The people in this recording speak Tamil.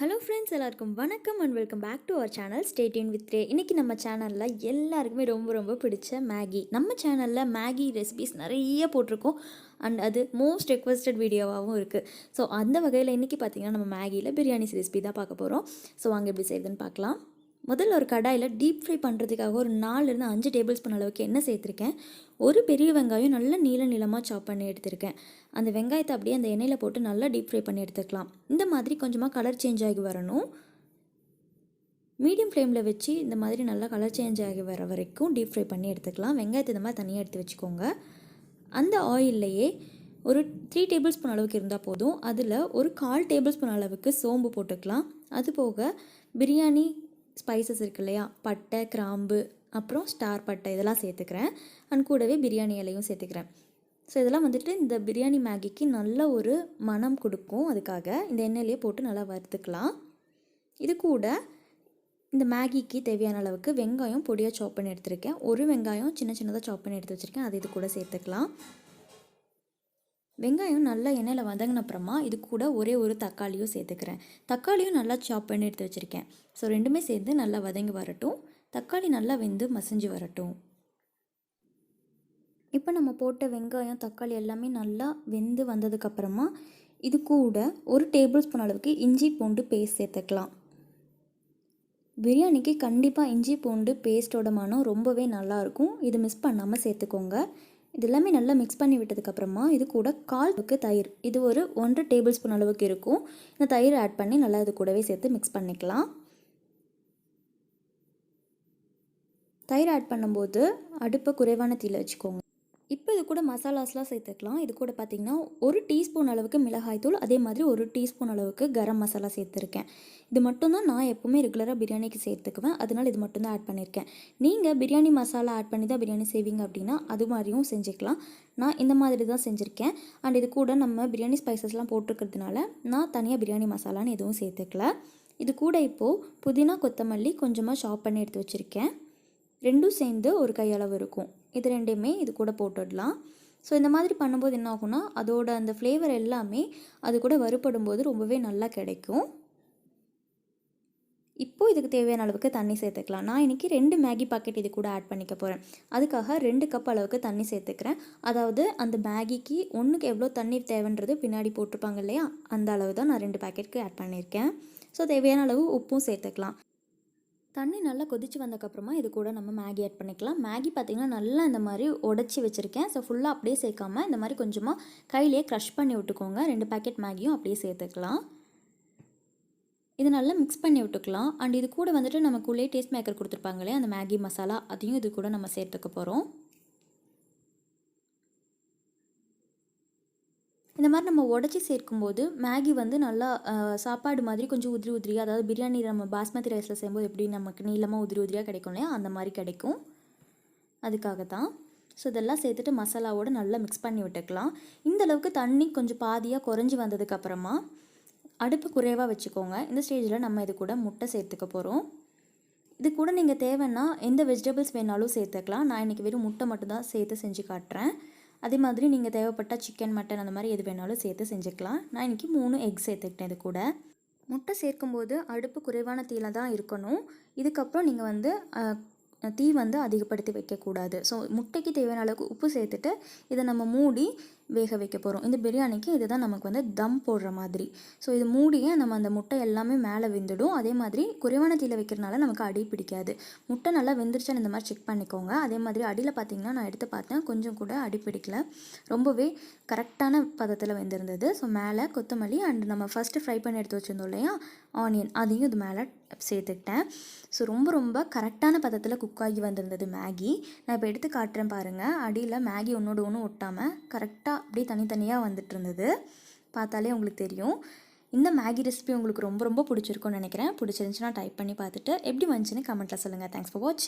ஹலோ ஃப்ரெண்ட்ஸ், எல்லாருக்கும் வணக்கம் and welcome back to our channel. Stay tuned with Ray. இன்றைக்கி நம்ம சேனலில் எல்லாருக்குமே ரொம்ப பிடிச்ச மேகி. நம்ம சேனலில் மேகி ரெசிபிஸ் நிறைய போட்டிருக்கோம் அண்ட் அது மோஸ்ட் ரெக்வஸ்டட் வீடியோவாகவும் இருக்குது. ஸோ அந்த வகையில் இன்றைக்கி பார்த்திங்கன்னா நம்ம மேகியில் பிரியாணி ரெசிபி தான் பார்க்க போகிறோம். ஸோ வாங்க எப்படி செய்யுதுன்னு பார்க்கலாம். முதல்ல ஒரு கடாயில் டீப் ஃப்ரை பண்ணுறதுக்காக ஒரு 4 - 5 டேபிள் ஸ்பூன் அளவுக்கு எண்ணெய் சேர்த்துருக்கேன். ஒரு பெரிய வெங்காயம் நல்லா நீளமாக சாப் பண்ணி எடுத்துருக்கேன். அந்த வெங்காயத்தை அப்படியே அந்த எண்ணெயில் போட்டு நல்லா டீப் ஃப்ரை பண்ணி எடுத்துக்கலாம். இந்த மாதிரி கொஞ்சமாக கலர் சேஞ்ச் ஆகி வரணும். மீடியம் ஃப்ளேமில் வச்சு இந்த மாதிரி நல்லா கலர் சேஞ்ச் ஆகி வர வரைக்கும் டீப் ஃப்ரை பண்ணி எடுத்துக்கலாம். வெங்காயத்தை இந்த மாதிரி தனியாக எடுத்து வச்சுக்கோங்க. அந்த ஆயில்லையே ஒரு 3 டேபிள் ஸ்பூன் அளவுக்கு இருந்தால் போதும். அதில் ஒரு 1/4 டேபிள் ஸ்பூன் அளவுக்கு சோம்பு போட்டுக்கலாம். அது போக பிரியாணி ஸ்பைசஸ் இருக்கு இல்லையா, பட்டை, கிராம்பு, அப்புறம் ஸ்டார் பட்டை இதெல்லாம் சேர்த்துக்கிறேன். அண்ட் கூடவே பிரியாணி இலையும் சேர்த்துக்கிறேன். ஸோ இதெல்லாம் வந்துட்டு இந்த பிரியாணி மேகிக்கு நல்ல ஒரு மனம் கொடுக்கும். அதுக்காக இந்த எண்ணெயிலேயே போட்டு நல்லா வறுத்துக்கலாம். இது கூட இந்த மேகிக்கு தேவையான அளவுக்கு வெங்காயம் பொடியாக சாப் பண்ணி எடுத்துருக்கேன். ஒரு வெங்காயம் சின்னதாக சாப் பண்ணி எடுத்து வச்சுருக்கேன். அது இது கூட சேர்த்துக்கலாம். வெங்காயம் நல்லா எண்ணெயில் வதங்கின அப்புறமா இது கூட ஒரே ஒரு தக்காளியும் சேர்த்துக்கிறேன். தக்காளியும் நல்லா சாப் பண்ணி எடுத்து வச்சுருக்கேன். ஸோ ரெண்டுமே சேர்ந்து நல்லா வதங்கி வரட்டும். தக்காளி நல்லா வெந்து மசிஞ்சு வரட்டும். இப்போ நம்ம போட்ட வெங்காயம் தக்காளி எல்லாமே நல்லா வெந்து வந்ததுக்கப்புறமா இது கூட ஒரு டேபிள் ஸ்பூன் அளவுக்கு இஞ்சி பூண்டு பேஸ்ட் சேர்த்துக்கலாம். பிரியாணிக்கு கண்டிப்பாக இஞ்சி பூண்டு பேஸ்ட்டோட மனம் ரொம்பவே நல்லாயிருக்கும். இது மிஸ் பண்ணாமல் சேர்த்துக்கோங்க. இது எல்லாமே நல்லா மிக்ஸ் பண்ணி விட்டதுக்கப்புறமா இது கூட 1/4 தயிர், இது ஒரு 1 டேபிள் ஸ்பூன் அளவுக்கு இருக்கும். இந்த தயிர் ஆட் பண்ணி நல்லா இது கூடவே சேர்த்து மிக்ஸ் பண்ணிக்கலாம். தயிர் ஆட் பண்ணும்போது அடுப்பை குறைவான தீயில் வச்சுக்கோங்க. இப்போ இது கூட மசாலாஸ்லாம் சேர்த்துக்கலாம். இது கூட பார்த்திங்கன்னா 1 டீஸ்பூன் அளவுக்கு மிளகாய்த்தூள், அதே மாதிரி 1 டீஸ்பூன் அளவுக்கு கரம் மசாலா சேர்த்துருக்கேன். இது மட்டும்தான் நான் எப்போவுமே ரெகுலராக பிரியாணிக்கு சேர்த்துக்குவேன். அதனால் இது மட்டும்தான் ஆட் பண்ணியிருக்கேன். நீங்கள் பிரியாணி மசாலா ஆட் பண்ணி தான் பிரியாணி செய்வீங்க அப்படின்னா அது மாதிரியும் செஞ்சுக்கலாம். நான் இந்த மாதிரி தான் செஞ்சுருக்கேன். அண்ட் இது கூட நம்ம பிரியாணி ஸ்பைசஸ்லாம் போட்டிருக்கிறதுனால நான் தனியாக பிரியாணி மசாலான்னு எதுவும் சேர்த்துக்கல. இது கூட இப்போது புதினா, கொத்தமல்லி கொஞ்சமாக சாப் பண்ணி எடுத்து வச்சுருக்கேன். ரெண்டும் சேர்ந்து ஒரு கையளவு இருக்கும். இது ரெண்டையுமே இது கூட போட்டுடலாம். ஸோ இந்த மாதிரி பண்ணும்போது என்ன ஆகும்னா அதோட அந்த ஃப்ளேவர் எல்லாமே அது கூட வறுபடும் போது ரொம்பவே நல்லா கிடைக்கும். இப்போது இதுக்கு தேவையான அளவுக்கு தண்ணி சேர்த்துக்கலாம். நான் இன்றைக்கி 2 மேகி பாக்கெட் இது கூட ஆட் பண்ணிக்க போகிறேன். அதுக்காக 2 கப் அளவுக்கு தண்ணி சேர்த்துக்கிறேன். அதாவது அந்த மேகிக்கு ஒன்றுக்கு எவ்வளோ தண்ணி தேவைன்றது பின்னாடி போட்டிருப்பாங்க இல்லையா, அந்த அளவு தான் நான் 2 பேக்கெட்டுக்கு ஆட் பண்ணியிருக்கேன். ஸோ தேவையான அளவு உப்பும் சேர்த்துக்கலாம். தண்ணி நல்லா கொதித்து வந்ததுக்கப்புறமா இது கூட நம்ம மேகி ஆட் பண்ணிக்கலாம். மேகி பார்த்திங்கன்னா நல்லா இந்த மாதிரி உடச்சி வச்சுருக்கேன். ஸோ ஃபுல்லாக அப்படியே சேர்க்காமல் இந்த மாதிரி கொஞ்சமாக கையிலே க்ரஷ் பண்ணி விட்டுக்கோங்க. 2 பேக்கெட் மேகியும் அப்படியே சேர்த்துக்கலாம். இது நல்லா மிக்ஸ் பண்ணி விட்டுக்கலாம். அண்ட் இது கூட வந்துட்டு நமக்குள்ளே டேஸ்ட் மேக்கர் கொடுத்துருப்பாங்களே அந்த மேகி மசாலா, அதையும் இது கூட நம்ம சேர்த்துக்க போகிறோம். இந்த மாதிரி நம்ம உடச்சி சேர்க்கும்போது மேகி வந்து நல்லா சாப்பாடு மாதிரி கொஞ்சம் உதிரியாக, அதாவது பிரியாணி நம்ம பாஸ்மதி ரைஸில் செய்யும்போது எப்படி நமக்கு நீளமாக உதிரியாக கிடைக்கும் இல்லையா, அந்த மாதிரி கிடைக்கும். அதுக்காக தான். ஸோ இதெல்லாம் சேர்த்துட்டு மசாலாவோடு நல்லா மிக்ஸ் பண்ணி விட்டுக்கலாம். இந்த அளவுக்கு தண்ணி கொஞ்சம் பாதியாக குறைஞ்சி வந்ததுக்கப்புறமா அடுப்பு குறைவாக வச்சுக்கோங்க. இந்த ஸ்டேஜில் நம்ம இது கூட முட்டை சேர்த்துக்க போகிறோம். இது கூட நீங்கள் தேவைன்னா எந்த வெஜிடபிள்ஸ் வேணாலும் சேர்த்துக்கலாம். நான் இன்றைக்கி வெறும் முட்டை மட்டும்தான் சேர்த்து செஞ்சு காட்டுறேன். அதே மாதிரி நீங்கள் தேவைப்பட்டால் சிக்கன், மட்டன் அந்த மாதிரி எது வேணாலும் சேர்த்து செஞ்சுக்கலாம். நான் இன்றைக்கி 3 எக் சேர்த்துக்கிட்டேன். இது கூட முட்டை சேர்க்கும்போது அடுப்பு குறைவான தீயில் தான் இருக்கணும். இதுக்கப்புறம் நீங்கள் வந்து தீ வந்து அதிகப்படுத்தி வைக்கக்கூடாது. ஸோ முட்டைக்கு தேவையான அளவுக்கு உப்பு சேர்த்துட்டு இதை நம்ம மூடி வேக வைக்க போகிறோம். இந்த பிரியாணிக்கு இதுதான் நமக்கு வந்து தம் போடுற மாதிரி. ஸோ இது மூடியே நம்ம அந்த முட்டை எல்லாமே மேலே வெந்துடும். அதே மாதிரி குறைவான தீயில் வைக்கிறதுனால நமக்கு அடி பிடிக்காது. முட்டை நல்லா வெந்துருச்சான்னு இந்த மாதிரி செக் பண்ணிக்கோங்க. அதே மாதிரி அடியில் பார்த்திங்கன்னா நான் எடுத்து பார்த்தேன், கொஞ்சம் கூட அடி பிடிக்கல. ரொம்பவே கரெக்டான பதத்தில் வெந்திருந்தது. ஸோ மேலே கொத்தமல்லி அண்ட் நம்ம ஃபஸ்ட்டு ஃப்ரை பண்ணி எடுத்து வச்சுருந்தோம் இல்லையா ஆனியன், அதையும் இது மேலே சேர்த்துக்கிட்டேன். ஸோ ரொம்ப கரெக்டான பதத்தில் குக் ஆகி வந்திருந்தது மேகி. நான் இப்போ எடுத்து காட்டுறேன் பாருங்கள். அடியில் மேகி ஒன்றோடு ஒன்று ஒட்டாமல் கரெக்டாக அப்படியே தனித்தனியாக வந்துட்டு இருந்தது. பார்த்தாலே உங்களுக்கு தெரியும். இந்த மேகி ரெசிபி உங்களுக்கு ரொம்ப பிடிச்சிருக்கும்னு நினைக்கிறேன். பிடிச்சிருந்துச்சுன்னா டைப் பண்ணி பார்த்துட்டு எப்படி வந்துச்சுன்னு கமெண்ட்டில் சொல்லுங்கள். தேங்க்ஸ் ஃபார் வாட்சிங்.